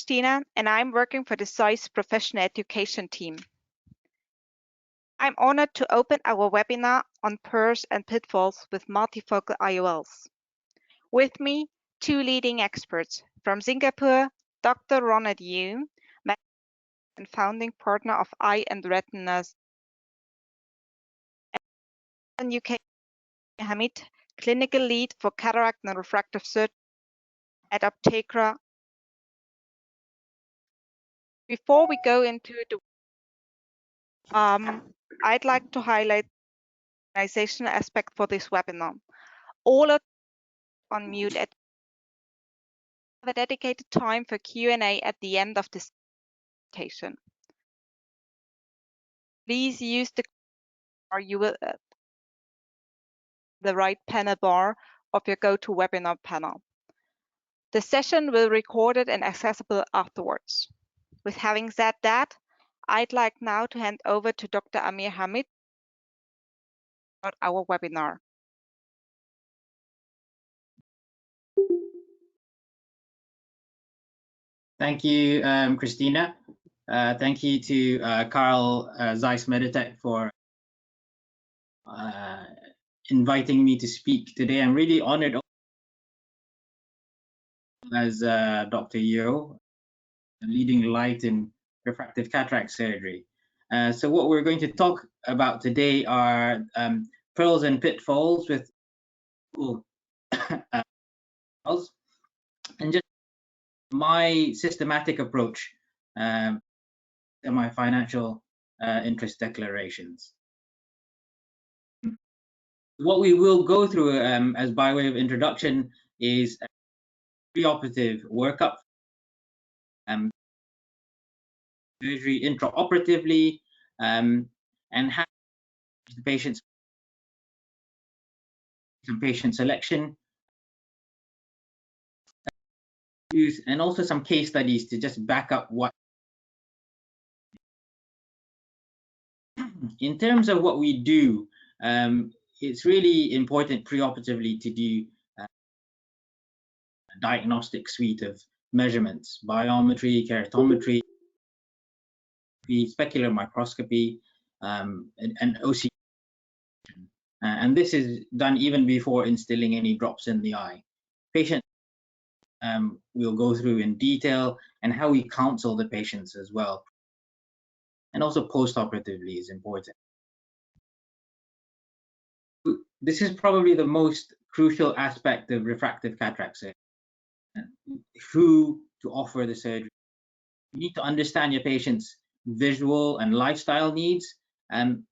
Christina, and I'm working for the SAI's Professional Education team. I'm honored to open our webinar on PERS and pitfalls with multifocal IOLs. With me, two leading experts from Singapore, Dr. Ronald Yeoh, and founding partner of Eye and Retina, and UK Hamid, clinical lead for cataract and refractive surgery at Aptegra. Before we go into the I'd like to highlight the organizational aspect for this webinar. All are on mute at have a dedicated time for Q&A at the end of this presentation. Please use the the right panel bar of your GoToWebinar panel. The session will be recorded and accessible afterwards. With having said that, I'd like now to hand over to Dr. Amir Hamid about our webinar. Thank you, Christina. Thank you to Carl Zeiss Meditech for inviting me to speak today. I'm really honored as Dr. Yeoh, a leading light in refractive cataract surgery. So what we're going to talk about today are pearls and pitfalls with and just my systematic approach and my financial interest declarations. What we will go through as by way of introduction is a preoperative workup, surgery intraoperatively, and how the patient's some patient selection, and also some case studies to just back up what. In terms of what we do, it's really important preoperatively to do a diagnostic suite of measurements: biometry, keratometry, specular microscopy, and OCT. And this is done even before instilling any drops in the eye. Patient we'll go through in detail, and how we counsel the patients as well. And also post-operatively is important. This is probably the most crucial aspect of refractive cataract surgery. Who to offer the surgery. You need to understand your patient's visual and lifestyle needs, and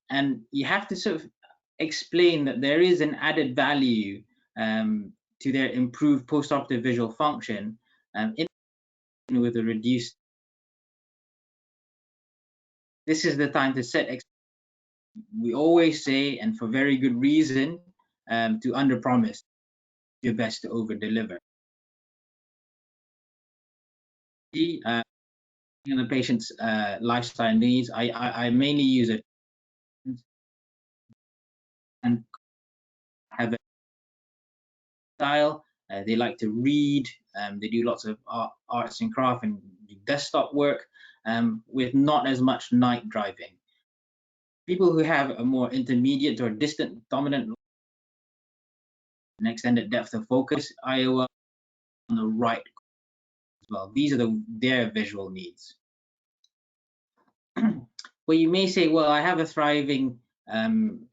you have to sort of explain that there is an added value to their improved post-operative visual function with a reduced. This is the time to set. We always say, and for very good reason, to underpromise, your best to overdeliver. The patient's lifestyle needs. I mainly use it and have a style. They like to read. They do lots of arts and craft and desktop work with not as much night driving. People who have a more intermediate or distant dominant and extended depth of focus, IOL on the right as well. These are their visual needs. Well, you may say, well, I have a thriving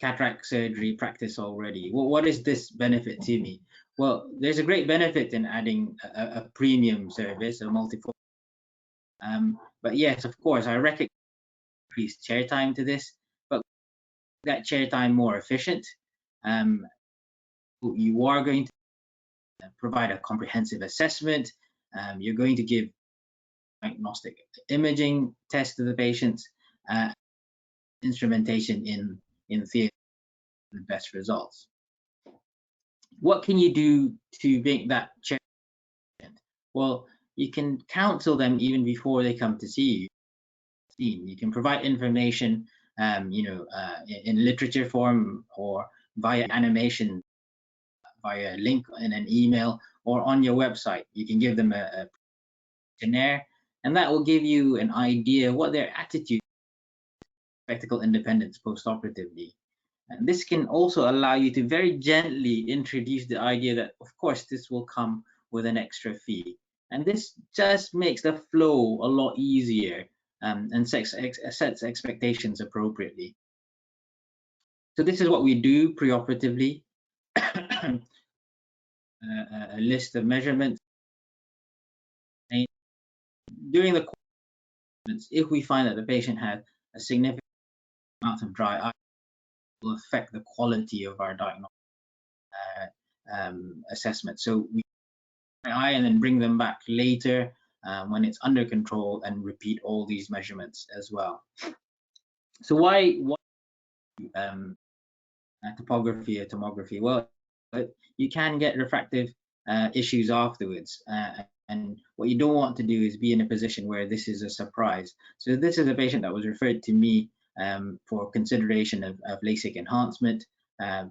cataract surgery practice already. Well, what is this benefit to me? Well, there's a great benefit in adding a premium service, a multifocal. But yes, of course, I recognize increased chair time to this, but that chair time more efficient. You are going to provide a comprehensive assessment. You're going to give diagnostic imaging test to the patients, instrumentation in theory, the best results. What can you do to make that chair? Well, you can counsel them even before they come to see you. You can provide information, in literature form or via animation, via a link in an email or on your website. You can give them a questionnaire and that will give you an idea what their attitude spectacle independence postoperatively. And this can also allow you to very gently introduce the idea that, of course, this will come with an extra fee. And this just makes the flow a lot easier, and sets expectations appropriately. So this is what we do preoperatively. A list of measurements. And during the course, if we find that the patient had a significant amount of dry eye, it will affect the quality of our diagnostic assessment. So we eye and then bring them back later when it's under control, and repeat all these measurements as well. So why topography or tomography? Well, you can get refractive issues afterwards, and what you don't want to do is be in a position where this is a surprise. So this is a patient that was referred to me for consideration of LASIK enhancement.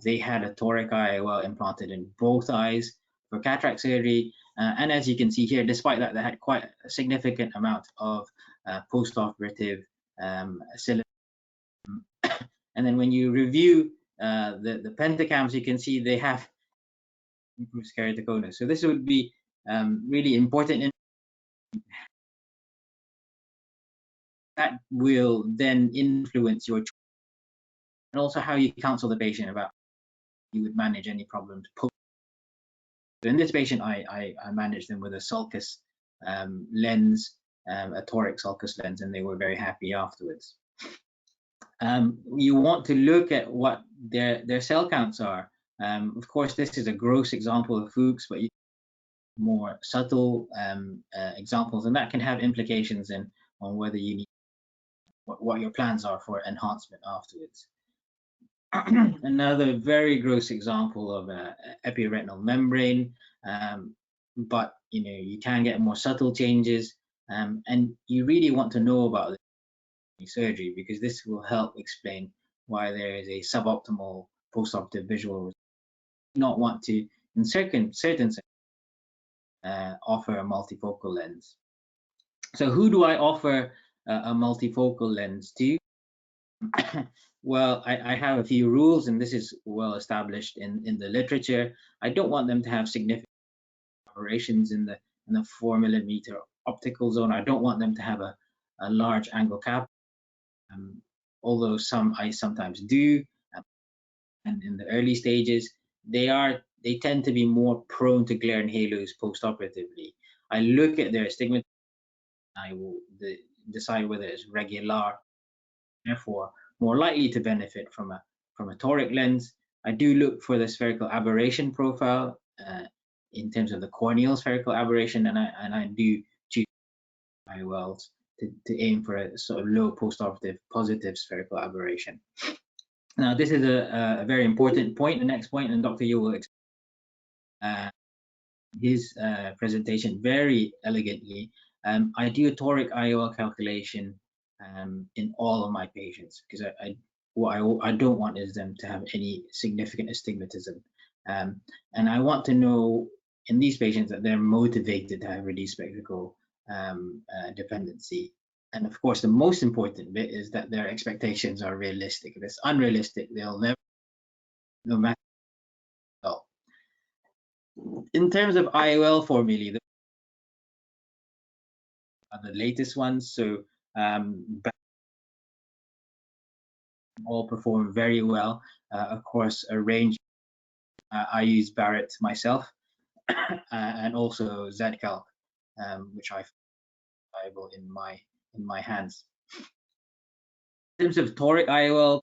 They had a toric IOL implanted in both eyes for cataract surgery, and as you can see here, despite that, they had quite a significant amount of post-operative silica. And then when you review the pentacams, you can see they have improved keratoconus. So this would be really important. That will then influence your choice, and also how you counsel the patient about how you would manage any problems post. So in this patient, I managed them with a sulcus lens, a toric sulcus lens, and they were very happy afterwards. You want to look at what their cell counts are. Of course, this is a gross example of Fuchs, but you more subtle examples, and that can have implications on whether you need what your plans are for enhancement afterwards. Another very gross example of epiretinal membrane, but you can get more subtle changes, and you really want to know about the surgery, because this will help explain why there is a suboptimal postoperative visual. Not want to, in certain offer a multifocal lens. So who do I offer a multifocal lens to? Well, I have a few rules, and this is well established in the literature. I don't want them to have significant operations in the 4mm optical zone. I don't want them to have a large angle cap, although I sometimes do. And in the early stages, they tend to be more prone to glare and halos postoperatively. I look at their astigmatism. I will decide whether it's regular, therefore more likely to benefit from a toric lens. I do look for the spherical aberration profile in terms of the corneal spherical aberration, and I do choose IOLs to aim for a sort of low postoperative positive spherical aberration. Now, this is a very important point, the next point, and Dr. Yeoh will explain his presentation very elegantly. I do a toric IOL calculation in all of my patients, because what I don't want is them to have any significant astigmatism. And I want to know in these patients that they're motivated to have reduced spectacle dependency. And of course, the most important bit is that their expectations are realistic. If it's unrealistic, they'll never, no matter what. In terms of IOL formulae, the latest ones, so all perform very well. Of course, a range. I use Barrett myself, and also ZCalc, which I find valuable in my hands. In terms of toric IOL,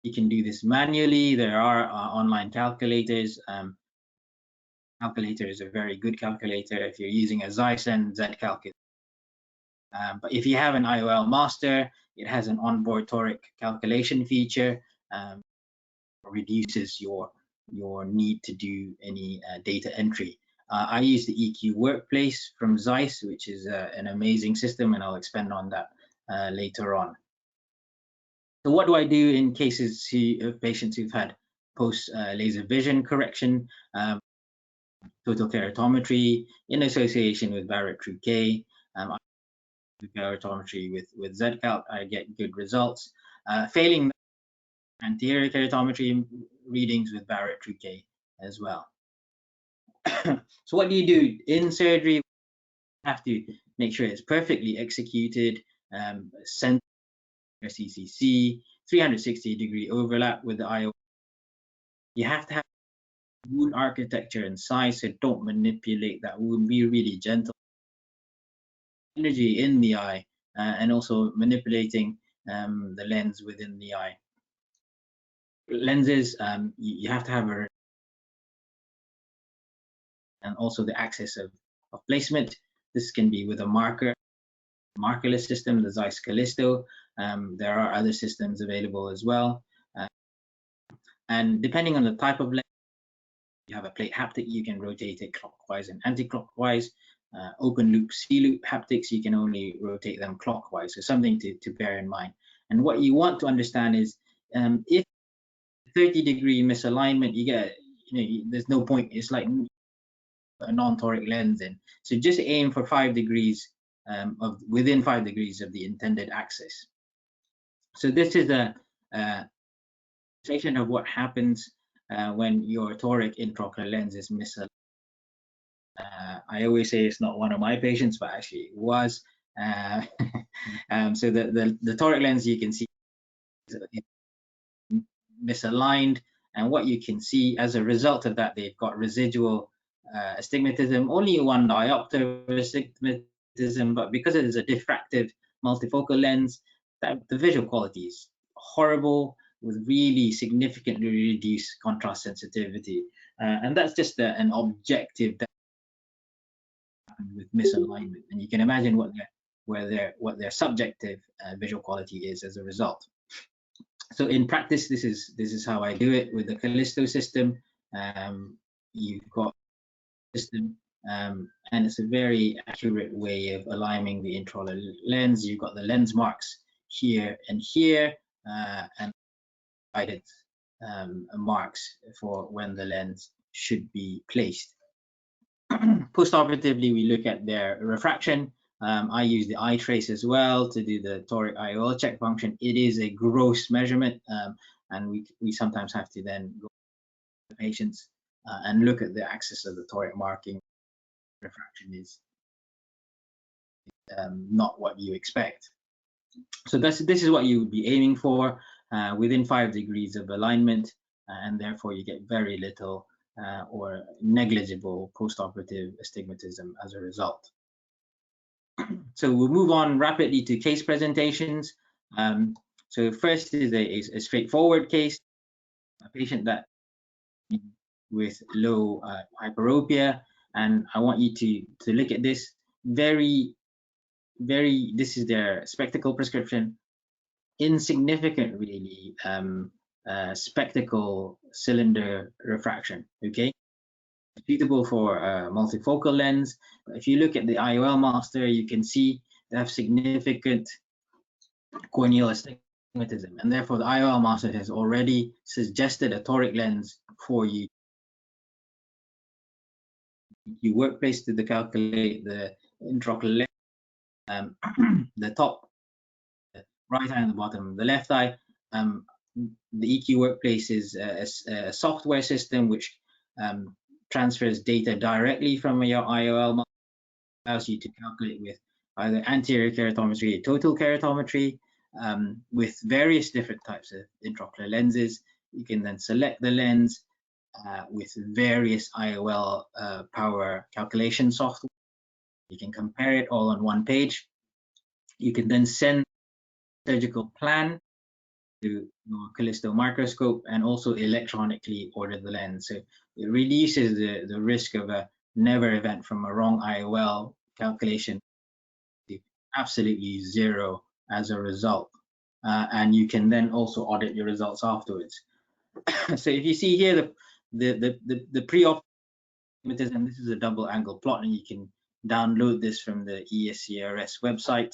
you can do this manually. There are online calculators. Calculator is a very good calculator. If you're using a Zysen, ZCalc is. But if you have an IOL master, it has an onboard toric calculation feature, reduces your need to do any data entry. I use the EQ Workplace from Zeiss, which is an amazing system, and I'll expand on that later on. So what do I do in cases of patients who've had post-laser vision correction, total keratometry in association with Barrett Trouquet? keratometry with Z-Calc, I get good results. Failing anterior keratometry readings with Barrett-Truquet as well. So what do you do in surgery? You have to make sure it's perfectly executed, center CCC, 360-degree overlap with the IOL. You have to have wound architecture and size, so don't manipulate that wound. Be really gentle. Energy in the eye, and also manipulating the lens within the eye. Lenses, you have to have and also the access of placement. This can be with a markerless system, the Zeiss Callisto. There are other systems available as well. And depending on the type of lens, you have a plate haptic, you can rotate it clockwise and anti-clockwise. Open loop, C-loop haptics, you can only rotate them clockwise. So something to bear in mind. And what you want to understand is if 30-degree misalignment, you get, there's no point. It's like a non-toric lens in. So just aim for 5 degrees within 5 degrees of the intended axis. So this is a illustration of what happens when your toric intraocular lens is misaligned. I always say it's not one of my patients, but actually it was. So the toric lens, you can see misaligned, and what you can see as a result of that, they've got residual astigmatism, only one diopter astigmatism, but because it is a diffractive multifocal lens, the visual quality is horrible with really significantly reduced contrast sensitivity, and that's just an objective with misalignment, and you can imagine what their subjective visual quality is as a result. So in practice, this is how I do it with the Callisto system. You've got a system, and it's a very accurate way of aligning the intraocular lens. You've got the lens marks here and here, and guidance marks for when the lens should be placed. Postoperatively, we look at their refraction. I use the eye trace as well to do the toric IOL check function. It is a gross measurement, and we sometimes have to then go to the patients and look at the axis of the toric marking. Refraction is not what you expect. So this is what you would be aiming for within 5 degrees of alignment, and therefore you get very little or negligible postoperative astigmatism as a result. So we'll move on rapidly to case presentations. So first is a straightforward case, a patient that with low hyperopia, and I want you to look at this this is their spectacle prescription, insignificant really spectacle cylinder refraction, okay? Suitable for a multifocal lens. If you look at the IOL master, you can see they have significant corneal astigmatism, and therefore the IOL master has already suggested a toric lens for you. You workplace to calculate the intraocular lens, the top, the right eye and the bottom, the left eye. The EQ workplace is a software system which transfers data directly from your IOL, allows you to calculate with either anterior keratometry or total keratometry with various different types of intraocular lenses. You can then select the lens with various IOL power calculation software. You can compare it all on one page. You can then send a surgical plan to your Callisto microscope and also electronically order the lens. So it reduces the risk of a never event from a wrong IOL calculation to absolutely zero as a result. And you can then also audit your results afterwards. So if you see here the pre-op astigmatism, this is a double angle plot, and you can download this from the ESCRS website.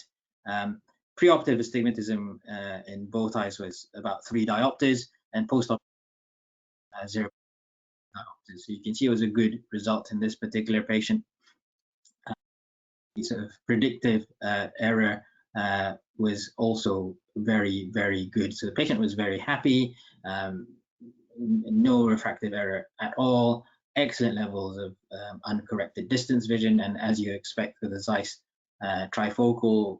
Preoperative astigmatism in both eyes was about 3 diopters, and post-op 0 diopters. So you can see it was a good result in this particular patient. sort of predictive error was also very, very good. So the patient was very happy, no refractive error at all, excellent levels of uncorrected distance vision, and as you expect with the Zeiss trifocal,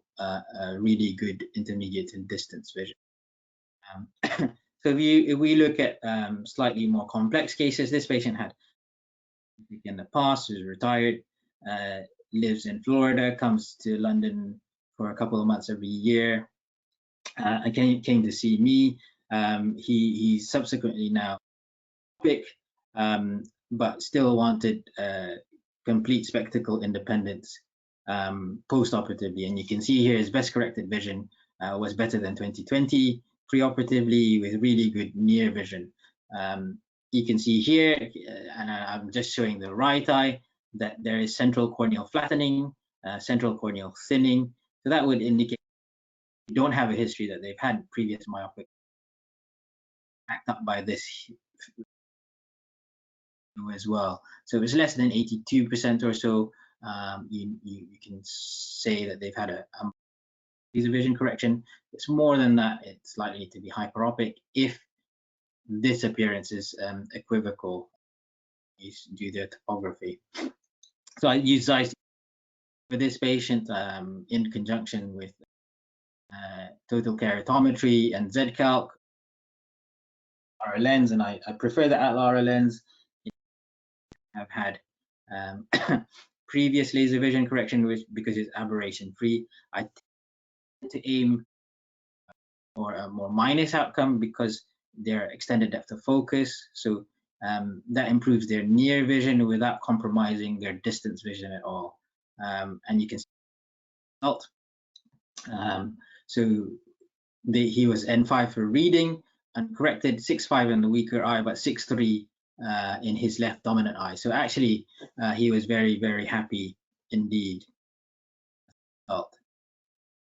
really good intermediate and distance vision. So if we look at slightly more complex cases, this patient had in the past, was retired, lives in Florida, comes to London for a couple of months every year. Came to see me. He's subsequently now big, but still wanted complete spectacle independence post-operatively. And you can see here his best corrected vision was better than 20/20 preoperatively with really good near vision. You can see here, and I'm just showing the right eye, that there is central corneal flattening, central corneal thinning. So that would indicate they don't have a history that they've had previous myopic backed up by this as well. So if it's less than 82% or so, you can say that they've had a laser vision correction. It's more than that, it's likely to be hyperopic if this appearance is equivocal due to topography. So I use Zeiss for this patient in conjunction with total keratometry and Z-calc lens, and I prefer the Atlara lens. I've had previous laser vision correction because it's aberration free. I tend to aim for a more minus outcome because they're extended depth of focus. So that improves their near vision without compromising their distance vision at all. And you can see the result. So he was N5 for reading, uncorrected, 6.5 in the weaker eye, but 6.3 in his left dominant eye. So actually, he was very, very happy indeed.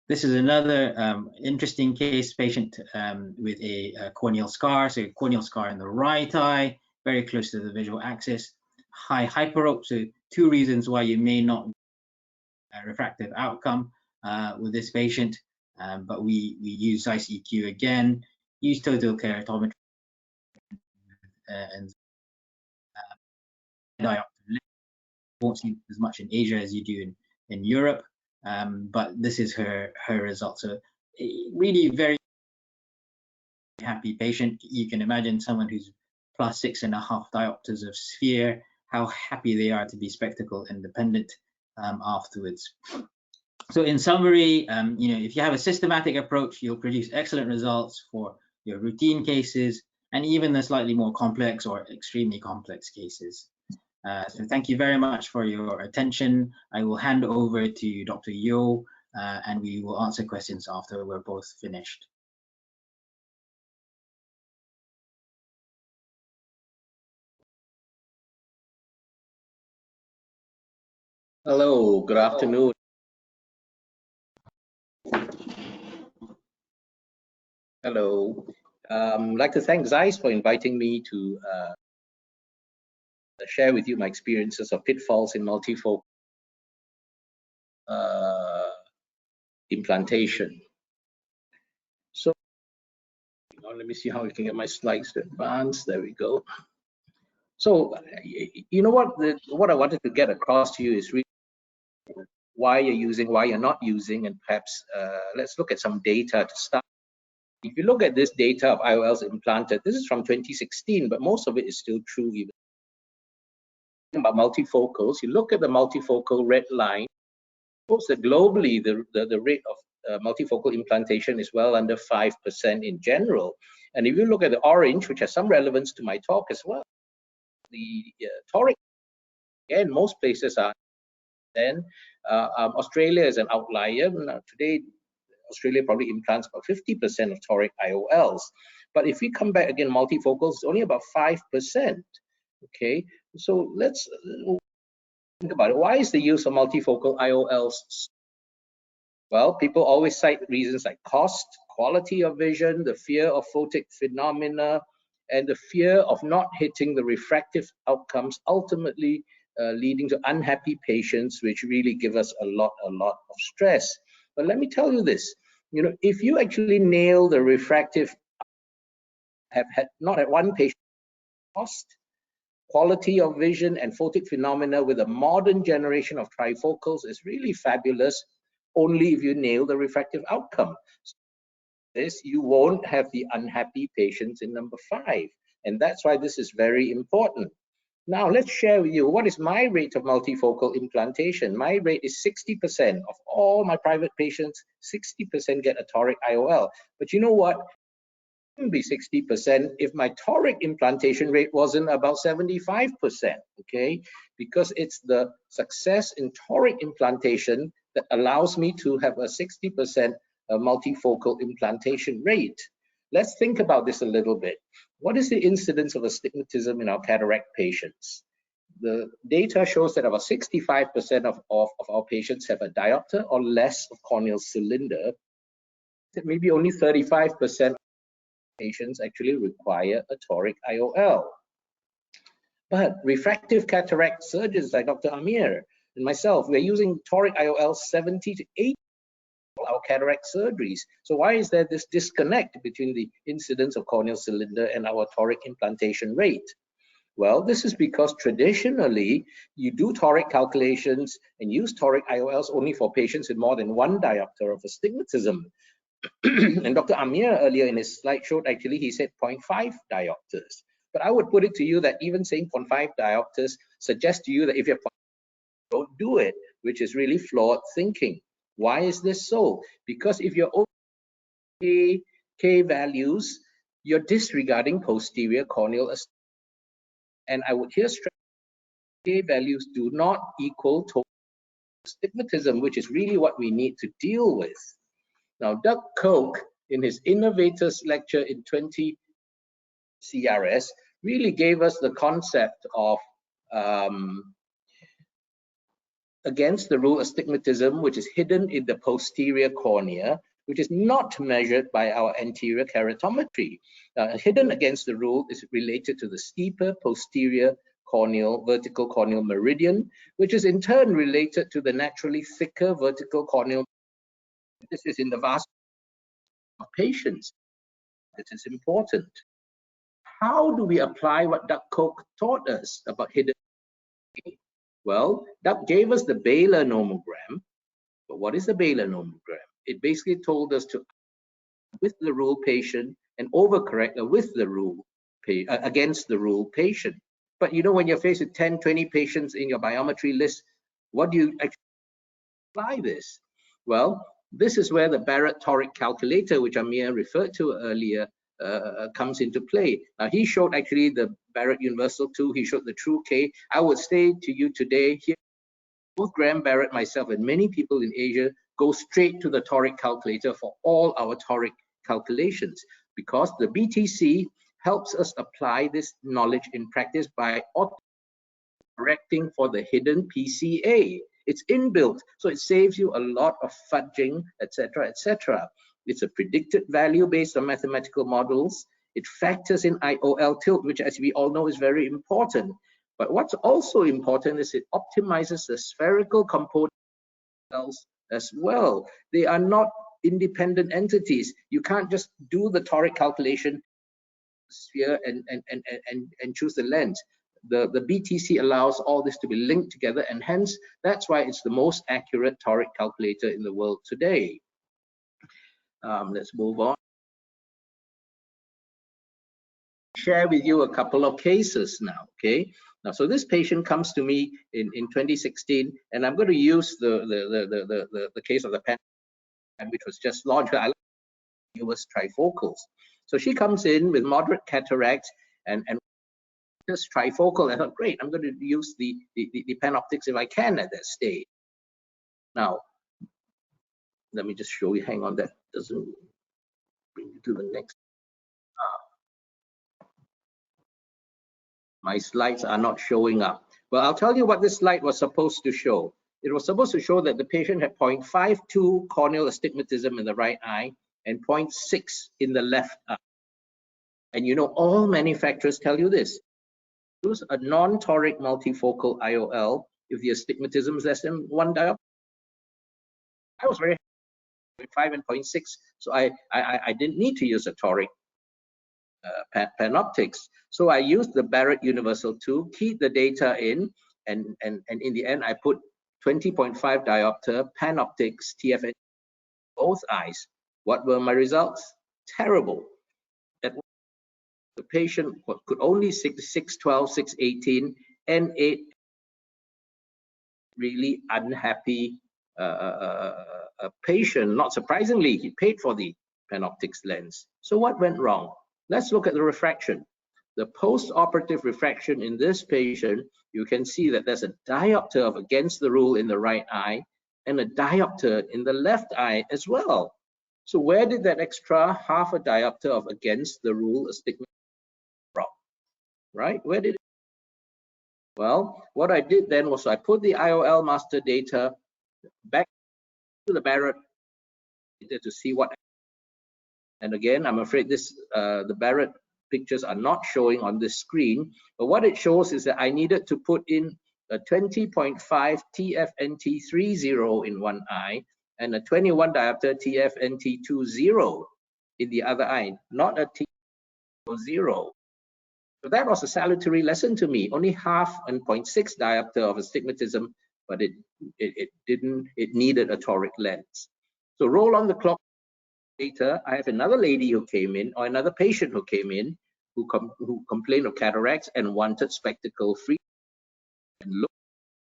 This is another interesting case, patient with a corneal scar. So corneal scar in the right eye, very close to the visual axis, high hyperope. So two reasons why you may not get a refractive outcome with this patient. But we use Zeiss EQ again, use total keratometry and diopter. Won't see as much in Asia as you do in Europe, but this is her result. So really very happy patient. You can imagine someone who's plus 6.5 diopters of sphere, how happy they are to be spectacle independent afterwards. So in summary, if you have a systematic approach, you'll produce excellent results for your routine cases and even the slightly more complex or extremely complex cases. So thank you very much for your attention. I will hand over to Dr. Yeoh, and we will answer questions after we're both finished. Hello, good afternoon. Hello. I'd like to thank Zeiss for inviting me to share with you my experiences of pitfalls in multifocal implantation. So let me see how I can get my slides to advance. There we go. So you know what I wanted to get across to you is really why you're using, why you're not using, and perhaps let's look at some data to start. If you look at this data of IOLs implanted, this is from 2016, but most of it is still true even about multifocals. You look at the multifocal red line, shows that globally the rate of multifocal implantation is well under 5% in general. And if you look at the orange, which has some relevance to my talk as well, the toric, again, most places are. Then Australia is an outlier. Now, today, Australia probably implants about 50% of toric IOLs. But if we come back again, multifocals, it's only about 5%. Okay, so let's think about it. Why is the use of multifocal IOLs? Well, people always cite reasons like cost, quality of vision, the fear of photic phenomena, and the fear of not hitting the refractive outcomes ultimately leading to unhappy patients, which really give us a lot of stress. But let me tell you this, if you actually nail the refractive, have had not at one patient lost quality of vision and photic phenomena with a modern generation of trifocals is really fabulous, only if you nail the refractive outcome. This, you won't have the unhappy patients in number 5. And that's why this is very important. Now, let's share with you what is my rate of multifocal implantation. My rate is 60% of all my private patients, 60% get a toric IOL. But you know what? It wouldn't be 60% if my toric implantation rate wasn't about 75%, okay? Because it's the success in toric implantation that allows me to have a 60% multifocal implantation rate. Let's think about this a little bit. What is the incidence of astigmatism in our cataract patients? The data shows that about 65% of our patients have a diopter or less of corneal cylinder. Maybe only 35% of patients actually require a toric IOL. But refractive cataract surgeons like Dr. Amir and myself, we're using toric IOL 70 to 80 our cataract surgeries. So why is there this disconnect between the incidence of corneal cylinder and our toric implantation rate? Well, this is because traditionally you do toric calculations and use toric IOLs only for patients with more than one diopter of astigmatism. And Dr. Amir earlier in his slide showed actually he said 0.5 diopters. But I would put it to you that even saying 0.5 diopters suggests to you that if you're don't do it, which is really flawed thinking. Why is this so? Because if you're over K values, you're disregarding posterior corneal astigmatism. And I would here stress K values do not equal total astigmatism, which is really what we need to deal with. Now, Doug Koch, in his Innovators lecture in 20 CRS, really gave us the concept of against the rule astigmatism, which is hidden in the posterior cornea, which is not measured by our anterior keratometry. Hidden against the rule is related to the steeper posterior corneal, vertical corneal meridian, which is in turn related to the naturally thicker vertical corneal. This is in the vast of patients. This is important. How do we apply what Doug Koch taught us about hidden? Well, Doug gave us the Baylor nomogram. But what is the Baylor nomogram? It basically told us to with the rule patient and overcorrect a with the rule against the rule patient. But you know, when you're faced with 10, 20 patients in your biometry list, what do you actually apply this? Well, this is where the Barrett toric calculator, which Amir referred to earlier, comes into play. Now, he showed actually the Barrett Universal 2, he showed the True K. I would say to you today, here, both Graham Barrett, myself, and many people in Asia go straight to the toric calculator for all our toric calculations, because the BTC helps us apply this knowledge in practice by correcting for the hidden PCA. It's inbuilt, so it saves you a lot of fudging, etc., etc. It's a predicted value based on mathematical models. It factors in IOL tilt, which, as we all know, is very important. But what's also important is it optimizes the spherical components as well. They are not independent entities. You can't just do the toric calculation sphere and choose the lens. The BTC allows all this to be linked together, and hence that's why it's the most accurate toric calculator in the world today. Let's move on. Share with you a couple of cases now, okay? Now, so this patient comes to me in 2016, and I'm going to use the case of the pen, which was just launched. I like it was trifocals. So she comes in with moderate cataract and just trifocal. I thought, great, I'm going to use the PanOptix if I can at that stage. Now, let me just show you. Hang on, that doesn't bring you to the next. My slides are not showing up. Well, I'll tell you what this slide was supposed to show. It was supposed to show that the patient had 0.52 corneal astigmatism in the right eye and 0.6 in the left eye. And you know, all manufacturers tell you this. use a non-toric multifocal IOL if the astigmatism is less than 1 diopter. I was very happy with 5 and 0.6, so I didn't need to use a toric panoptics. So I used the Barrett Universal 2, keyed the data in, and in the end I put 20.5 diopter panoptics TFN both eyes. What were my results? Terrible. The patient could only 612, 618, N8, really unhappy patient. Not surprisingly, he paid for the panoptics lens. So what went wrong? Let's look at the refraction. The post-operative refraction in this patient, you can see that there's a diopter of against the rule in the right eye and a diopter in the left eye as well. So where did that extra half a diopter of against the rule astigmatism from? Right? Where did it? Well, what I did then was I put the IOL master data back to the Barrett to see what. And again, I'm afraid this the Barrett pictures are not showing on this screen. But what it shows is that I needed to put in a 20.5 TFNT30 in one eye and a 21 diopter TFNT20 in the other eye, not a T0. So that was a salutary lesson to me. Only half and 0.6 diopter of astigmatism, but it needed a toric lens. So roll on the clock later, I have another lady who came in, or another patient who came in, who complained of cataracts and wanted spectacle free. And look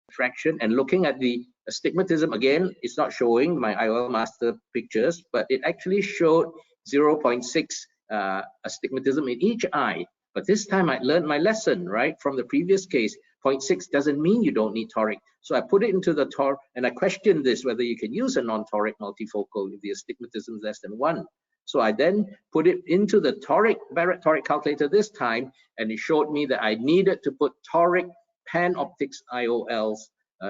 refraction and looking at the astigmatism again, it's not showing my IOL master pictures, but it actually showed 0.6 astigmatism in each eye. But this time I learned my lesson, right, from the previous case. 0.6 doesn't mean you don't need toric. So I put it into the toric, and I questioned this, whether you can use a non-toric multifocal if the astigmatism is less than 1. So I then put it into the Barrett toric calculator this time, and it showed me that I needed to put toric panoptics IOLs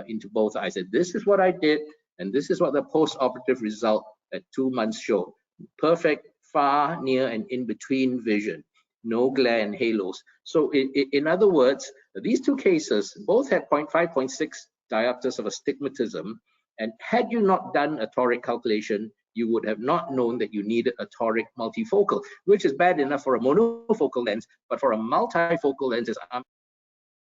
into both eyes. And this is what I did, and this is what the post-operative result at 2 months showed. Perfect, far, near, and in-between vision. No glare and halos. So in other words, these two cases both had 0.5, 0.6 diopters of astigmatism, and had you not done a toric calculation, you would have not known that you needed a toric multifocal, which is bad enough for a monofocal lens, but for a multifocal lens is a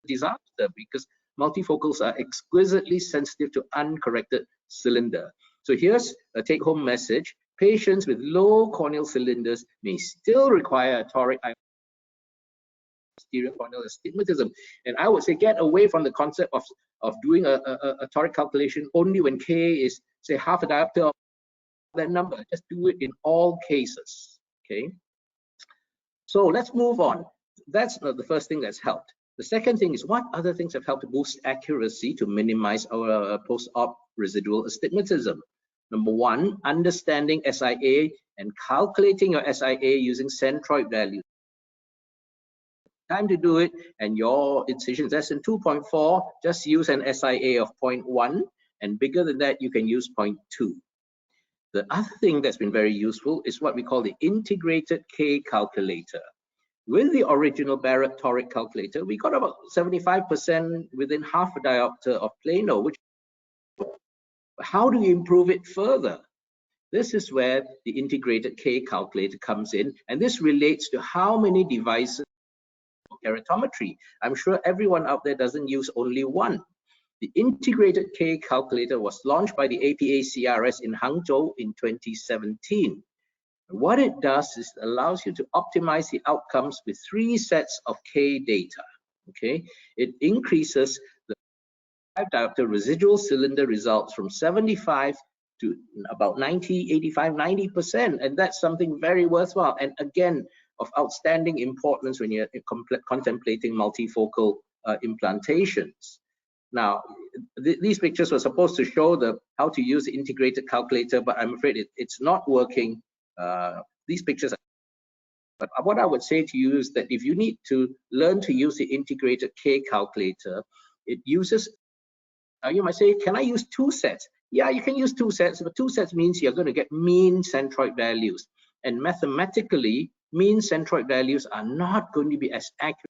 disaster, because multifocals are exquisitely sensitive to uncorrected cylinder. So here's a take-home message. Patients with low corneal cylinders may still require a toric posterior corneal astigmatism. And I would say get away from the concept of doing a toric calculation only when K is, say, half a diopter of that number. Just do it in all cases, okay? So let's move on. That's the first thing that's helped. The second thing is, what other things have helped to boost accuracy to minimize our post-op residual astigmatism? Number one, understanding SIA and calculating your SIA using centroid values. Time to do it, and your incision is less than 2.4, just use an SIA of 0.1, and bigger than that, you can use 0.2. The other thing that's been very useful is what we call the integrated K calculator. With the original Barrett toric calculator, we got about 75% within half a diopter of plano, which, how do you improve it further? This is where the integrated K calculator comes in, and this relates to how many devices for keratometry. I'm sure everyone out there doesn't use only one. The integrated K calculator was launched by the APA CRS in Hangzhou in 2017. What it does is it allows you to optimize the outcomes with 3 sets of K data. Okay, it increases the 5 diopter residual cylinder results from 75 to about 90, 85, 90%, and that's something very worthwhile, and again of outstanding importance when you're contemplating multifocal implantations. Now, these pictures were supposed to show how to use the integrated calculator, but I'm afraid it's not working. These pictures, but what I would say to you is that if you need to learn to use the integrated K calculator, it uses, now you might say, can I use 2 sets? Yeah, you can use 2 sets, but 2 sets means you're going to get mean centroid values. And mathematically, mean centroid values are not going to be as accurate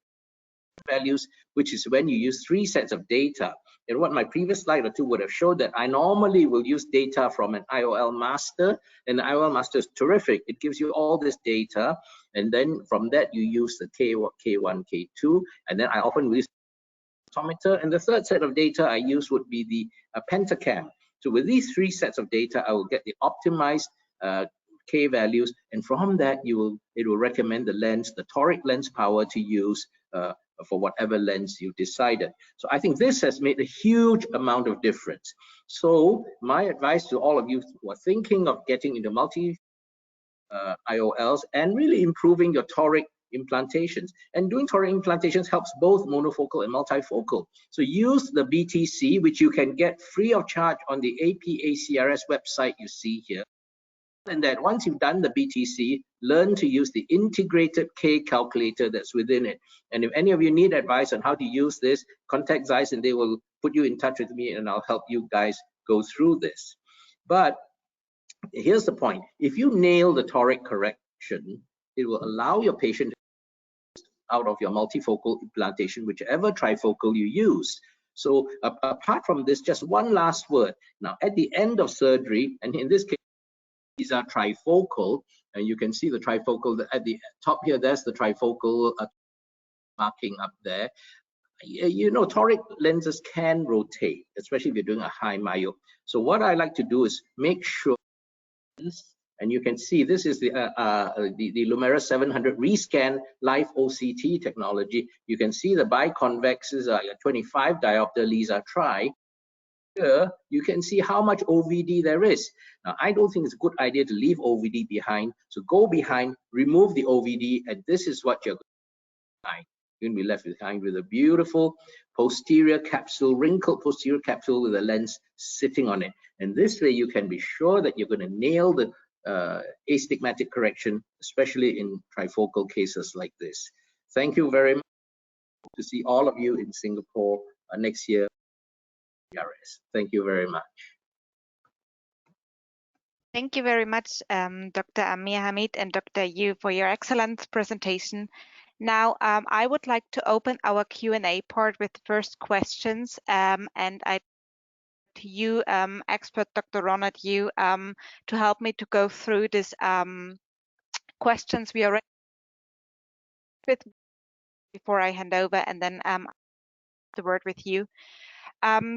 values, which is when you use 3 sets of data. And what my previous slide or two would have showed that I normally will use data from an IOL master, and the IOL master is terrific. It gives you all this data, and then from that you use the K1, K2, and then I often use photometer, and the third set of data I use would be the pentacam. So with these 3 sets of data, I will get the optimized K values, and from that it will recommend the lens, the toric lens power to use for whatever lens you decided. So I think this has made a huge amount of difference. So my advice to all of you who are thinking of getting into multi IOLs and really improving your toric implantations. And doing toric implantations helps both monofocal and multifocal. So use the BTC, which you can get free of charge on the APACRS website you see here. And that once you've done the BTC, learn to use the integrated K calculator that's within it. And if any of you need advice on how to use this, contact Zeiss and they will put you in touch with me and I'll help you guys go through this. But here's the point. If you nail the toric correction, it will allow your patient out of your multifocal implantation, whichever trifocal you use. So apart from this, just one last word. Now, at the end of surgery, and in this case, these are trifocal, and you can see the trifocal at the top here. There's the trifocal marking up there. You know, toric lenses can rotate, especially if you're doing a high myo. So what I like to do is make sure, and you can see this is the Lumera 700 rescan live OCT technology. You can see the biconvexes are 25 diopter Lisa Tri. Here you can see how much OVD there is. Now, I don't think it's a good idea to leave OVD behind. So go behind, remove the OVD, and this is what you're going to find. You're going to be left behind with a beautiful posterior capsule, wrinkled posterior capsule with a lens sitting on it. And this way you can be sure that you're going to nail the astigmatic correction, especially in trifocal cases like this. Thank you very much. Hope to see all of you in Singapore next year. Thank you very much. Thank you very much, Dr. Amir, Hamid, and Dr. Yeoh for your excellent presentation. Now, I would like to open our Q&A part with the first questions, and to you, expert Dr. Ronald Yeoh, to help me to go through these questions we already with before I hand over, and then the word with you.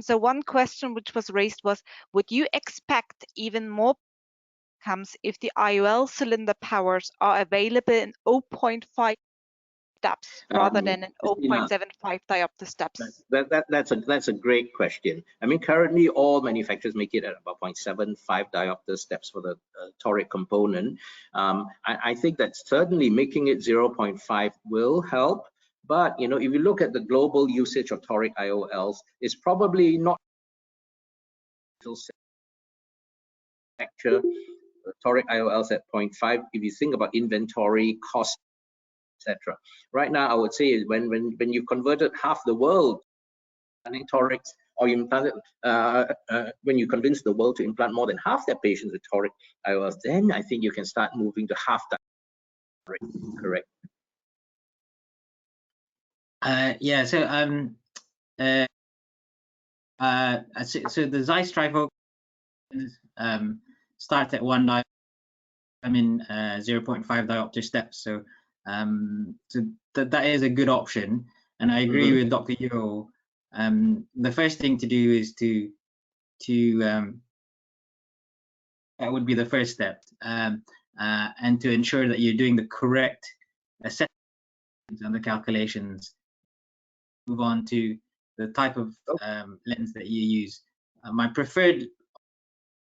So one question which was raised was, would you expect even more outcomes if the IOL cylinder powers are available in 0.5 steps rather than in 0.75 diopter steps? That's a great question. I mean, currently all manufacturers make it at about 0.75 diopter steps for the toric component. I think that certainly making it 0.5 will help. But you know, if you look at the global usage of toric IOLs, it's probably not manufacture toric IOLs at 0.5. If you think about inventory, cost, etc. Right now, I would say when you've converted half the world implanting torics, or you implanted when you convince the world to implant more than half their patients with toric IOLs, then I think you can start moving to half that. Correct. Yeah. So so the Zeiss trifocal start at 1 diopter, I mean 0.5 diopter steps. So that is a good option, and I agree with Dr. Yeoh. The first thing to do is to that would be the first step, and to ensure that you're doing the correct assessment and the calculations. Move on to the type of lens that you use. My preferred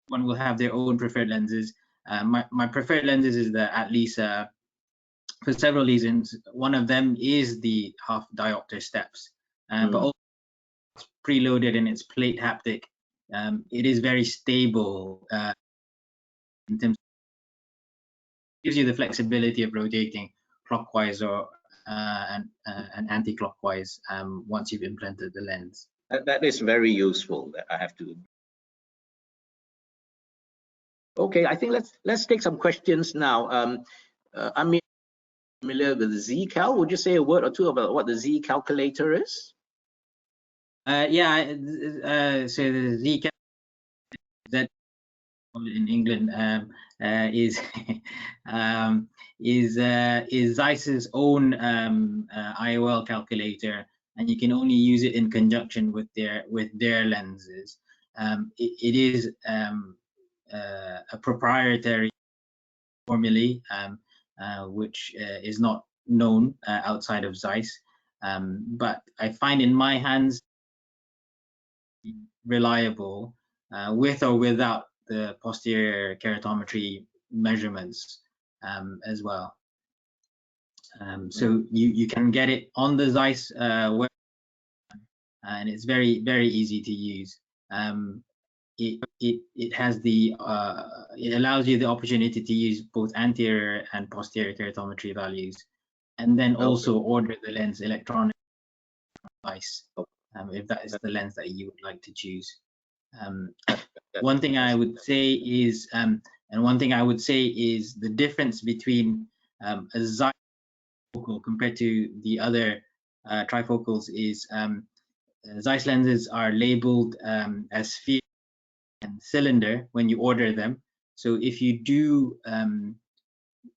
one will have their own preferred lenses. My preferred lenses is the at least for several reasons. One of them is the half diopter steps, but also it's preloaded and it's plate haptic. It is very stable in terms of, gives you the flexibility of rotating clockwise or and anti-clockwise once you've implanted the lens. That is very useful. I have to. Okay, I think let's take some questions now. Amir, familiar with the Z-Cal? Would you say a word or two about what the Z calculator is? Yeah, so the Z that in England is is Zeiss's own IOL calculator, and you can only use it in conjunction with their lenses. It is a proprietary formulae which is not known outside of Zeiss, but I find in my hands reliable with or without the posterior keratometry measurements as well. So you can get it on the Zeiss web, and it's very easy to use. It has the it allows you the opportunity to use both anterior and posterior keratometry values, and then also order the lens electronic device if that is the lens that you would like to choose. One thing I would say is, the difference between a Zeiss focal compared to the other trifocals is Zeiss lenses are labeled as sphere and cylinder when you order them. So if you do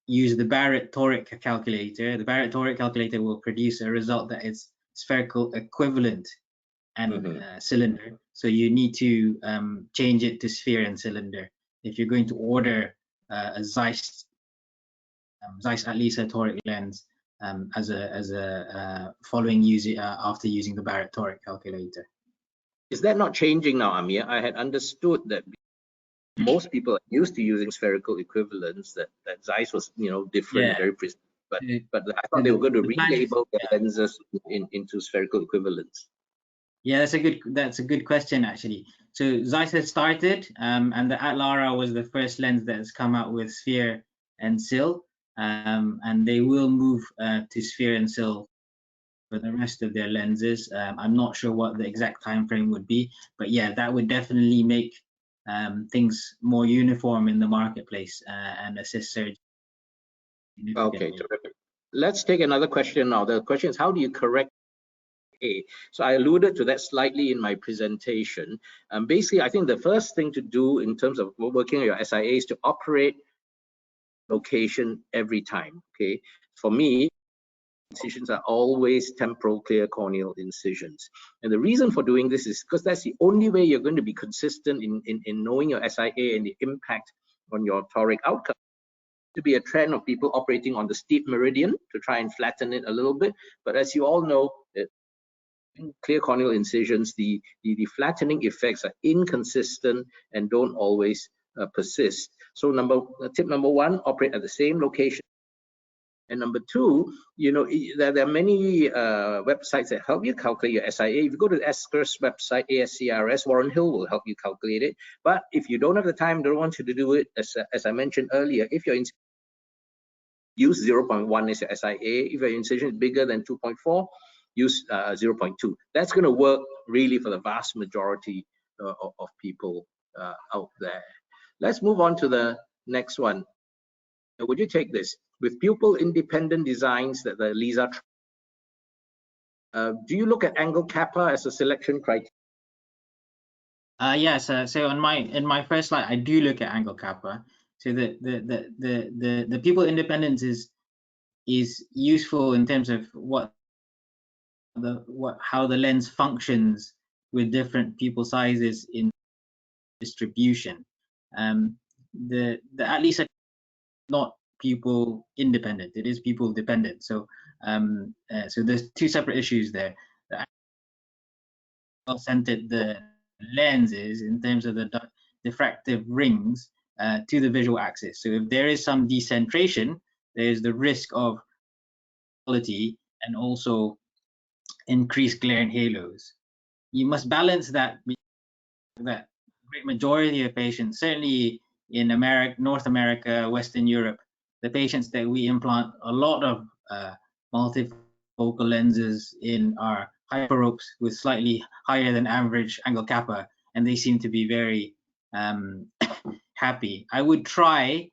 use the Barrett toric calculator, the Barrett toric calculator will produce a result that is spherical equivalent and cylinder. So you need to change it to sphere and cylinder if you're going to order a Zeiss Atlisa toric lens as a following after using the Barrett toric calculator. Is that not changing now, Amir? I had understood that most people are used to using spherical equivalents. That Zeiss was, different, very precise. But I thought they were going to relabel the lenses into spherical equivalents. Yeah, that's a good question actually. So Zeiss has started, and the Atlara was the first lens that has come out with sphere and cyl, and they will move to sphere and cyl for the rest of their lenses. I'm not sure what the exact time frame would be, but yeah, that would definitely make things more uniform in the marketplace and assist surgeons. Okay, terrific. Let's take another question now. The question is, how do you correct A? So I alluded to that slightly in my presentation. Basically, I think the first thing to do in terms of working on your SIA is to operate location every time. Okay, for me, incisions are always temporal clear corneal incisions, and the reason for doing this is because that's the only way you're going to be consistent in knowing your SIA and the impact on your toric outcome. To be a trend of people operating on the steep meridian to try and flatten it a little bit, but as you all know, in clear corneal incisions, the flattening effects are inconsistent and don't always persist. So tip number one, operate at the same location. And number two, there are many websites that help you calculate your SIA. If you go to the ASCRS website, ASCRS, Warren Hill will help you calculate it. But if you don't have the time, don't want you to do it, as I mentioned earlier, if your use 0.1 as your SIA. If your incision is bigger than 2.4, use 0.2. That's going to work really for the vast majority of people out there. Let's move on to the next one. Would you take this? With pupil-independent designs that the LISA, do you look at angle kappa as a selection criteria? Yes. So in my first slide, I do look at angle kappa. So the pupil independence is useful in terms of how the lens functions with different pupil sizes in distribution. The Atlisa not pupil independent; it is pupil dependent. So so there's two separate issues there. Centered the lens is in terms of the diffractive rings to the visual axis. So if there is some decentration, there's the risk of quality and also increased glare and halos. You must balance that great majority of patients, certainly in America, North America, Western Europe, the patients that we implant a lot of multifocal lenses in are hyperopes with slightly higher than average angle kappa, and they seem to be very happy. I would try,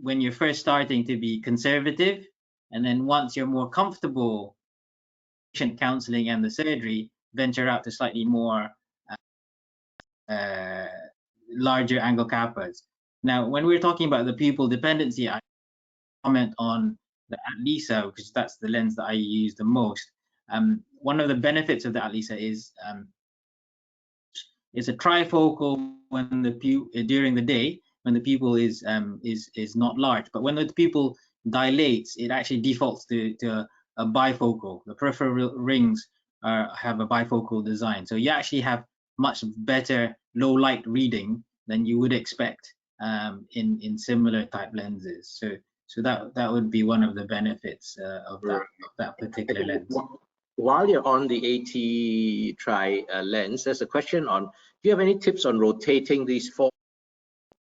when you're first starting, to be conservative And then once you're more comfortable patient counseling and the surgery, venture out to slightly more larger angle kappas. Now, when we're talking about the pupil dependency, I comment on the Atlisa, because that's the lens that I use the most. One of the benefits of the Atlisa is it's a trifocal when the during the day when the pupil is not large, but when the pupil dilates, it actually defaults to a bifocal. The peripheral rings have a bifocal design, so you actually have much better low light reading than you would expect in similar type lenses. So that would be one of the benefits of that particular lens. While you're on the AT Tri lens, there's a question on, do you have any tips on rotating these 4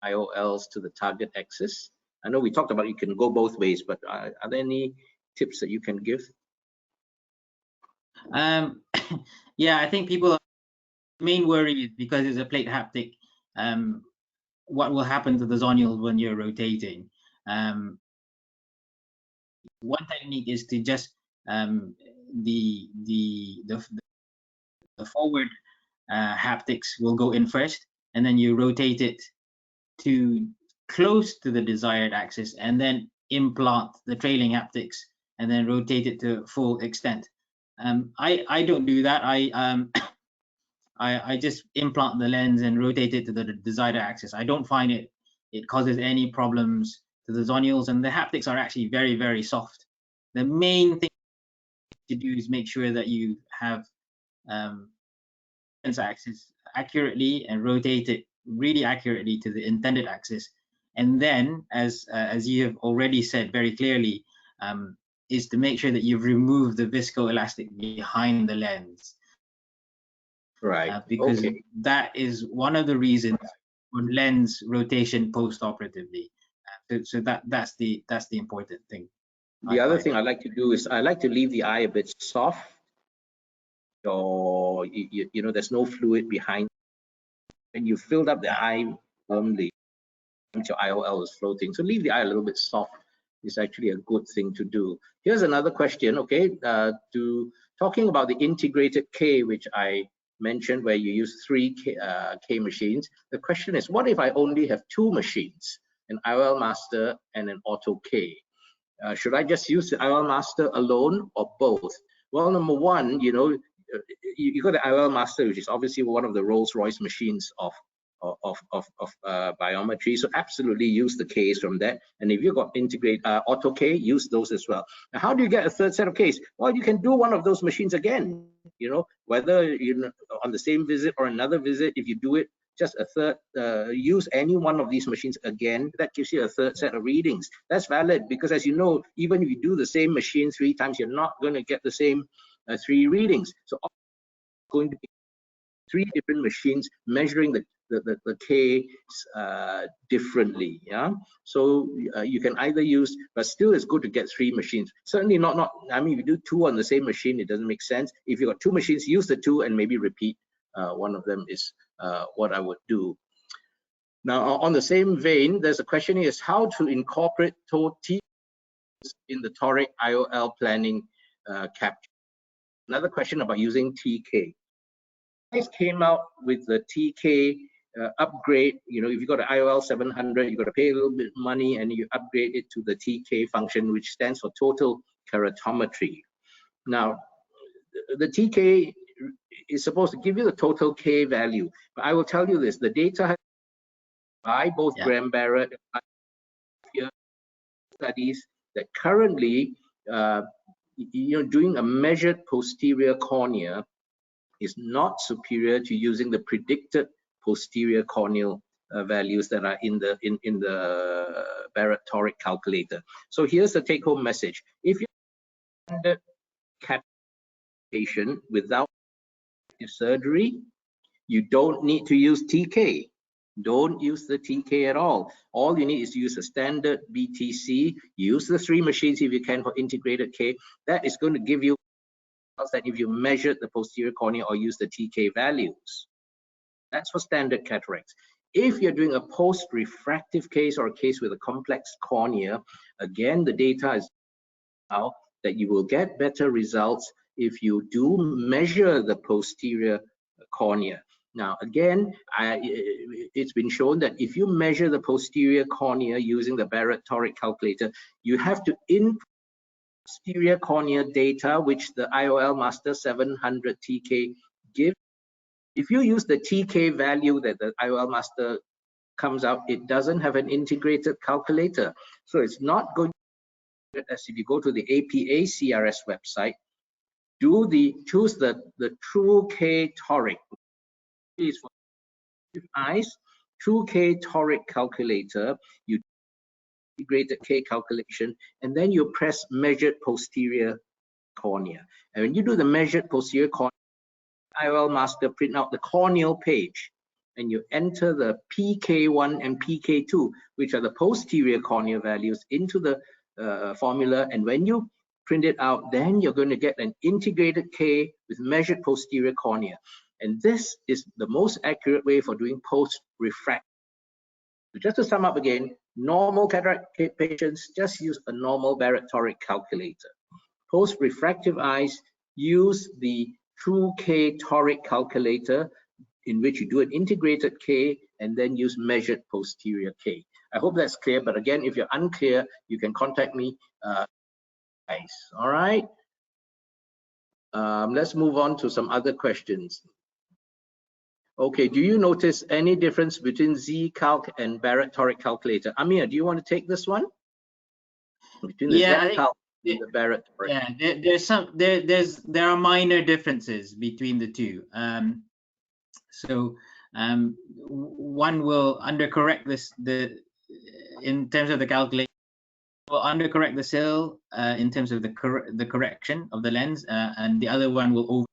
IOLs to the target axis? I know we talked about you can go both ways, but are there any tips that you can give? Yeah, I think people, main worry is because it's a plate haptic, what will happen to the zonules when you're rotating? One technique is to just the forward haptics will go in first, and then you rotate it to close to the desired axis, and then implant the trailing haptics, and then rotate it to full extent. I don't do that. I just implant the lens and rotate it to the desired axis. I don't find it causes any problems to the zonules, and the haptics are actually very, very soft. The main thing to do is make sure that you have lens axis accurately and rotate it really accurately to the intended axis. And then, as you have already said very clearly, is to make sure that you've removed the viscoelastic behind the lens. Right. Because that is one of the reasons for lens rotation post-operatively. So that's the important thing. The other thing I like to do is I like to leave the eye a bit soft, or you know, there's no fluid behind, and you filled up the eye only once your IOL is floating. So leave the eye a little bit soft is actually a good thing to do. Here's another question, okay, talking about the integrated K, which I mentioned, where you use 3 K machines. The question is, what if I only have 2 machines, an IOL master and an auto K? Should I just use the IOL master alone or both? Well, number one, you know, you got the IOL master, which is obviously one of the Rolls-Royce machines of biometry, so absolutely use the Ks from that. And if you've got integrate auto K, use those as well. Now, how do you get a third set of Ks? Well, you can do one of those machines again, you know, whether you on the same visit or another visit. If you do it just a third, use any one of these machines again, that gives you a third set of readings. That's valid, because as you know, even if you do the same machine 3 times, you're not going to get the same 3 readings. So going to be 3 different machines measuring the K differently. Yeah, so you can either use, but still it's good to get 3 machines. Certainly not I mean, if you do 2 on the same machine, it doesn't make sense. If you've got 2 machines, use the 2 and maybe repeat one of them is what I would do. Now, on the same vein, there's a question here, is how to incorporate T in the toric IOL planning capture. Another question about using TK. Guys came out with the TK upgrade. You know, if you got an IOL 700, you got to pay a little bit of money and you upgrade it to the TK function, which stands for total keratometry. Now, the TK is supposed to give you the total K value, but I will tell you this: the data by both Graham Barrett and studies that currently, you know, doing a measured posterior cornea is not superior to using the predicted posterior corneal values that are in the Barrett toric calculator. So here's the take-home message: if you standard patient without surgery, you don't need to use TK. Don't use the TK at all. All you need is to use a standard BTC. Use the 3 machines if you can for integrated K. That is going to give you that if you measured the posterior cornea or use the TK values. That's for standard cataracts. If you're doing a post-refractive case or a case with a complex cornea, again, the data is now that you will get better results if you do measure the posterior cornea. Now, again, it's been shown that if you measure the posterior cornea using the Barrett toric calculator, you have to input posterior cornea data, which the IOL Master 700 TK gives. If you use the TK value that the IOL Master comes out, it doesn't have an integrated calculator. So it's not going to, as if you go to the APA CRS website, choose the True K toric. Is for eyes, True K toric calculator. You integrated K calculation, and then you press measured posterior cornea. And when you do the measured posterior cornea, IOL Master print out the corneal page, and you enter the PK1 and PK2, which are the posterior cornea values, into the formula. And when you print it out, then you're going to get an integrated K with measured posterior cornea. And this is the most accurate way for doing post-refractive. So just to sum up again, normal cataract patients just use a normal Barrett toric calculator. Post-refractive eyes use the True K toric calculator, in which you do an integrated K and then use measured posterior K. I hope that's clear, but again, if you're unclear, you can contact me. All right. Let's move on to some other questions. Okay, do you notice any difference between Z-Calc and Barrett toric calculator? Amir, do you want to take this one? Between the Z-Calc and the Barrett toric. Yeah, there are minor differences between the two. One will undercorrect in terms of the calculation, will undercorrect the cell in terms of the correction of the lens, and the other one will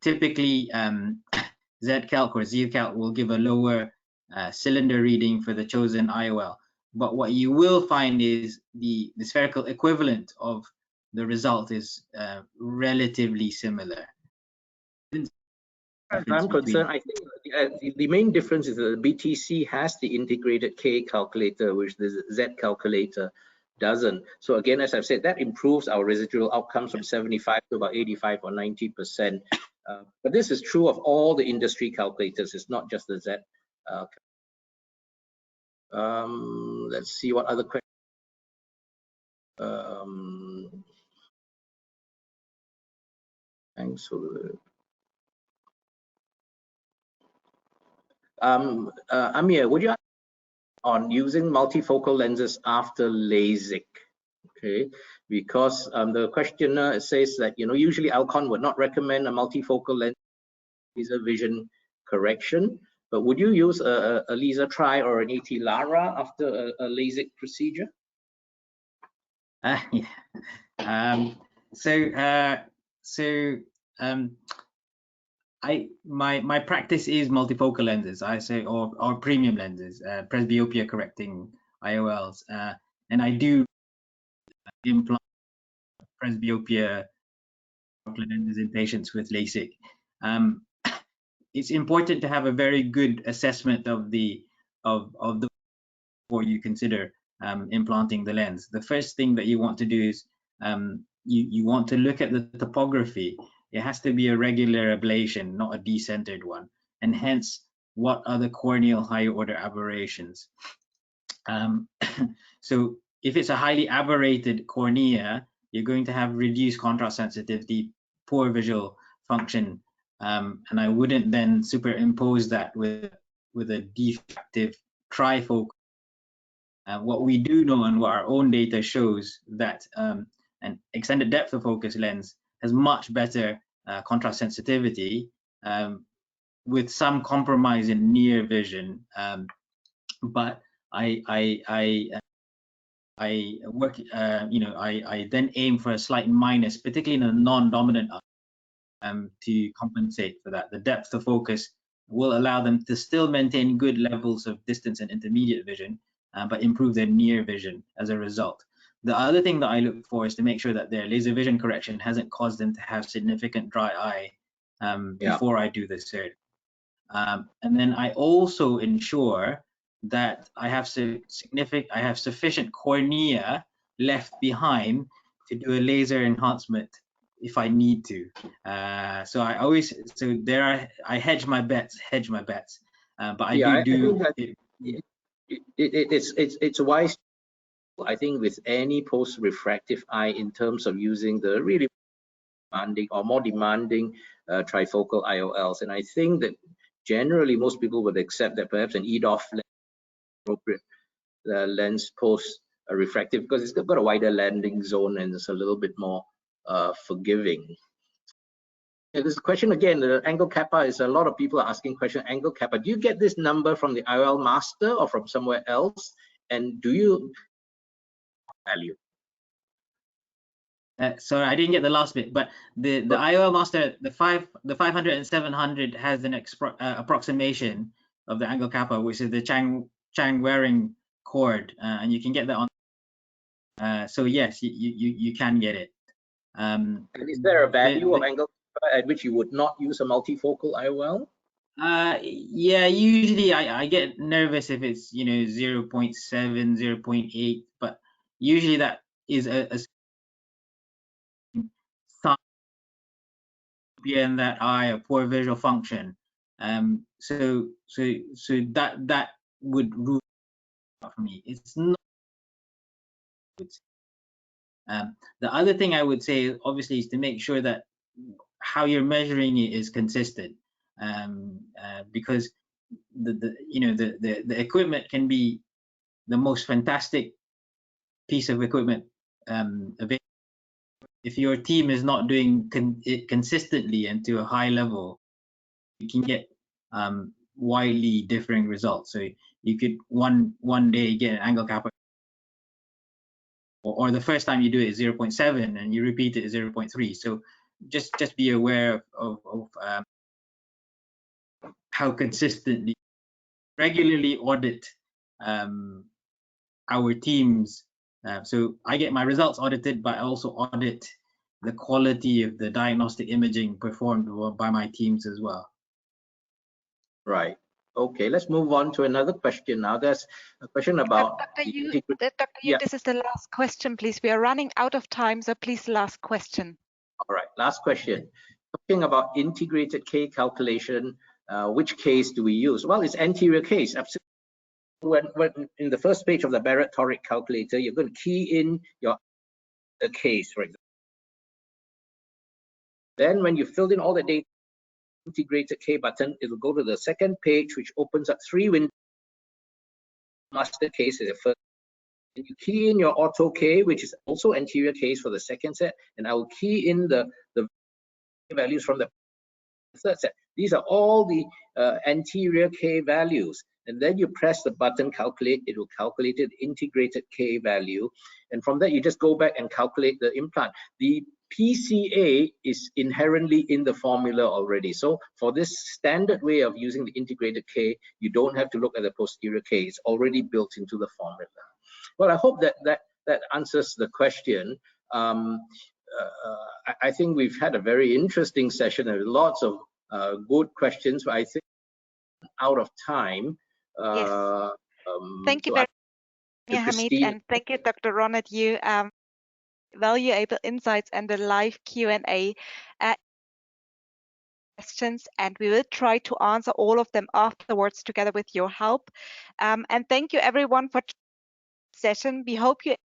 typically Z-Calc or Z-Calc will give a lower cylinder reading for the chosen IOL. But what you will find is the spherical equivalent of the result is relatively similar. As I'm concerned, I think the main difference is that the BTC has the integrated K calculator, which the Z calculator doesn't. So again, as I've said, that improves our residual outcomes from 75 to about 85 or 90%. But this is true of all the industry calculators. It's not just the Z. Let's see what other questions. Thanks for the. Amir, would you on using multifocal lenses after LASIK? Okay, because the questioner says that usually Alcon would not recommend a multifocal lens laser vision correction, but would you use a laser tri or an AT Lara after a LASIK procedure? My practice is multifocal lenses, I say, or premium lenses, presbyopia correcting IOLs, and I do implant presbyopia lenses in patients with LASIK. It's important to have a very good assessment of the before you consider implanting the lens. The first thing that you want to do is you want to look at the topography. It has to be a regular ablation, not a decentered one, and hence what are the corneal higher order aberrations. So if it's a highly aberrated cornea, you're going to have reduced contrast sensitivity, poor visual function, and I wouldn't then superimpose that with a defective trifocal. What we do know and what our own data shows that an extended depth of focus lens has much better contrast sensitivity with some compromise in near vision, but I work, I then aim for a slight minus, particularly in a non-dominant to compensate for that. The depth of focus will allow them to still maintain good levels of distance and intermediate vision, but improve their near vision as a result. The other thing that I look for is to make sure that their laser vision correction hasn't caused them to have significant dry eye before I do the surgery. And then I also ensure that I have sufficient cornea left behind to do a laser enhancement if I need to. So I hedge my bets. But I Yeah, do. It's wise, I think, with any post-refractive eye in terms of using the really demanding or more demanding trifocal IOLs. And I think that generally most people would accept that perhaps an EDOF lens appropriate lens post refractive, because it's got a wider landing zone and it's a little bit more forgiving. And this question again, the angle kappa is a lot of people are asking question, angle kappa. Do you get this number from the IOL master or from somewhere else? And do you value? Sorry, I didn't get the last bit, but the IOL master, the 500 and 700 has an approximation of the angle kappa, which is the Chang Waring chord, and you can get that on. So yes, you can get it. And is there a value of angle kappa at which you would not use a multifocal IOL? Yeah, usually I get nervous if it's 0.7, 0.8, but usually that is a in that eye, a poor visual function. So that would rule out for me. It's not. The other thing I would say, obviously, is to make sure that how you're measuring it is consistent, because the equipment can be the most fantastic piece of equipment available. If your team is not doing it consistently and to a high level, you can get widely differing results. So you could one day get an angle kappa, or the first time you do it is 0.7 and you repeat it at 0.3. So just be aware of how consistently, regularly audit our teams. So I get my results audited, but I also audit the quality of the diagnostic imaging performed by my teams as well. Right. Okay, let's move on to another question now. There's a question about Dr. Yeoh, this is the last question, please. We are running out of time, so please, last question. All right, last question. Talking about integrated K calculation, which case do we use? Well, it's anterior case. Absolutely. When in the first page of the Barrett toric calculator, you're going to key in the case, for example. Then when you filled in all the data, integrated K button, it will go to the second page, which opens up 3 windows. Master case is the first. And you key in your auto K, which is also anterior case for the second set, and I will key in the values from the third set. These are all the anterior K values. And then you press the button calculate, it will calculate the integrated K value. And from that, you just go back and calculate the implant. The PCA is inherently in the formula already. So for this standard way of using the integrated K, you don't have to look at the posterior K. It's already built into the formula. Well, I hope that answers the question. I think we've had a very interesting session and lots of good questions, but I think out of time. Yes. Thank you very much, Hamid, and thank you, Dr. Ronald Yeoh. Valuable insights and the live Q&A questions, and we will try to answer all of them afterwards together with your help. And thank you everyone for the session. We hope you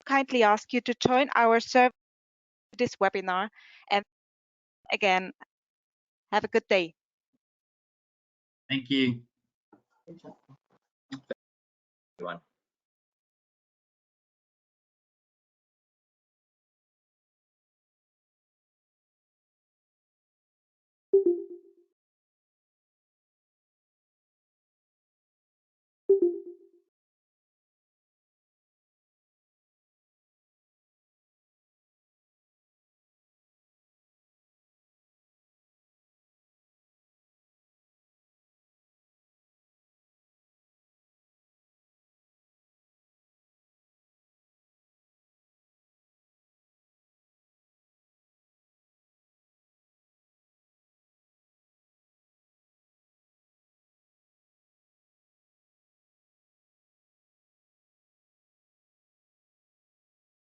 kindly ask you to join our service this webinar. And again, have a good day. Thank you. Everyone.